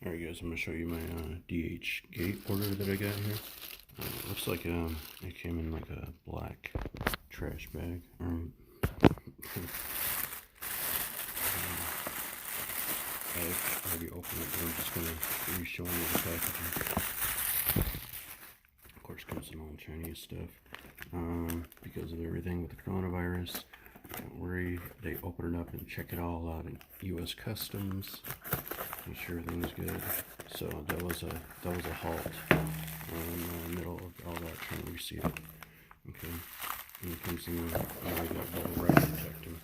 Alright guys, I'm going to show you my DH gate order that I got here. It looks like it came in like a black trash bag. I've already opened it, but I'm just going to be showing you the packaging. Of course, comes in all Chinese stuff. Because of everything with the coronavirus, don't worry, they open it up and check it all out in U.S. Customs. Make sure everything's good. So that was a halt in the middle of all that, trying to receive it. Okay, and it comes in the right protector.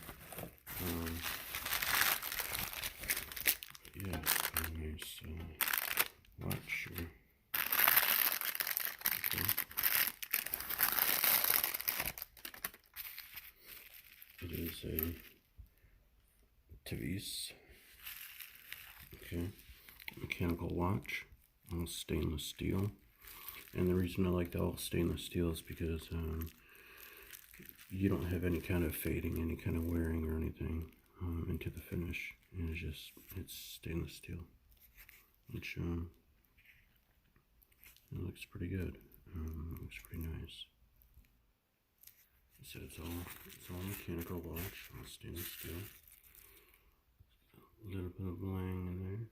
Yeah, very nice watch here. Okay. It is a Tevise. Okay, mechanical watch, all stainless steel. And the reason I like the all stainless steel is because you don't have any kind of fading, any kind of wearing or anything into the finish. And it's stainless steel, which it looks pretty good. Looks pretty nice. So it's all mechanical watch, all stainless steel. A little bit of bling in there.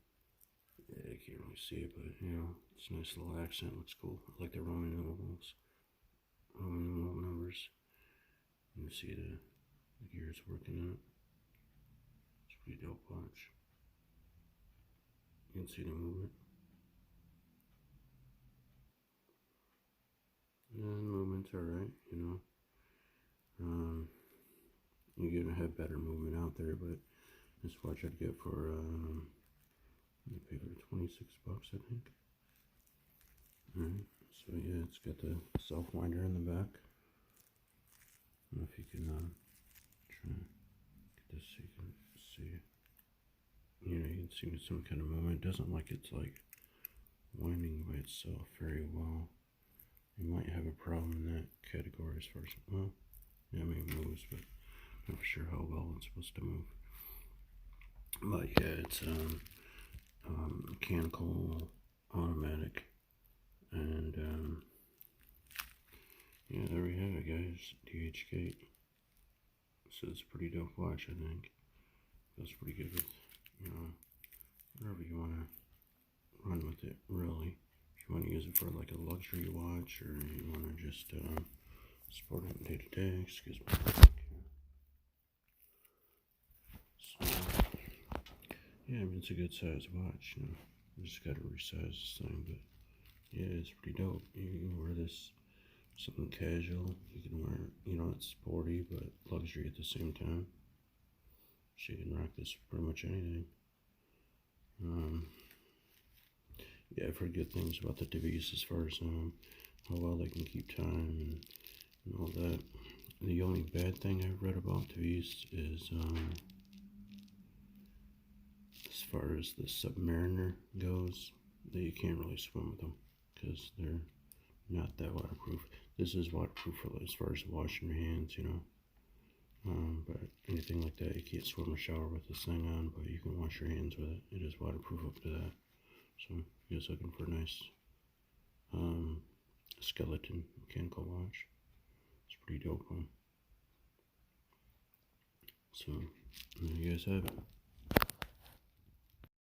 Yeah, you can't really see it, but you know, it's a nice little accent. Looks cool. I like the Roman numerals, numbers. You can see the gears working on it. It's a pretty dope watch. You can see the movement. And the movement's alright, you know. You're gonna have better movement out there, but this watch I'd get for I paid for $26, I think. Alright, so yeah, it's got the self winder in the back. I don't know if you can try and get this so you can see. You know, you can see some kind of movement. It doesn't like it's like winding by itself very well. You might have a problem in that category as far as, well, yeah, I mean it moves, but I'm not sure how well it's supposed to move. But yeah, it's mechanical, automatic, and yeah, there we have it, guys. DH gate. So it's a pretty dope watch, I think. Feels pretty good with, you know, whatever you want to run with it, really. If you want to use it for like a luxury watch, or you want to just sport it day to day. Excuse me. So yeah, I mean, it's a good size watch. You know, I just got to resize this thing, but yeah, it's pretty dope. You can wear this something casual. You can wear, you know, it's sporty but luxury at the same time. So you can rock this for pretty much anything. Yeah, I've heard good things about the Tevise as far as how well they can keep time and all that. The only bad thing I've read about Tevise is as far as the Submariner goes, that you can't really swim with them because they're not that waterproof. This is waterproof for as far as washing your hands, you know. But anything like that, you can't swim or shower with this thing on, but you can wash your hands with it. It is waterproof up to that. So if you're just looking for a nice skeleton mechanical watch, it's a pretty dope one. So there you guys have it.